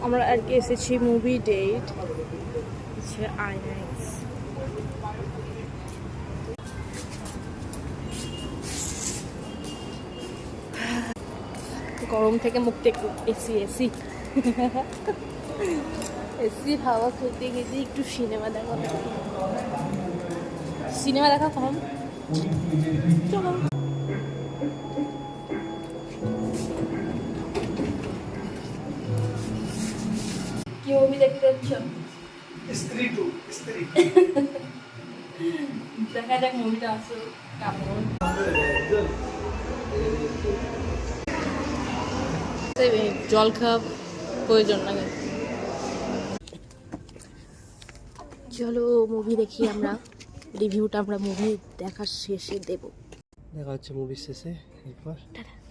আমরা আর কি এসেছি মুভি ডেট হচ্ছে আইম্যাক্স। গরম থেকে মুক্তি একটু এসি এসি এসির হাওয়া খেতে খেতে একটু সিনেমা দেখা, সিনেমা দেখা কম। চলো কি মুভি দেখতে যাচ্ছ? স্ত্রী টু, স্ত্রী। দেখা যাক মুভিটা আসো কেমন। জল খাওয়া প্রয়োজন লাগে। চলো মুভি দেখি আমরা, রিভিউটা আমরা মুভি দেখার শেষে দেব। দেখা হচ্ছে মুভি শেষে এরপর। টাটা।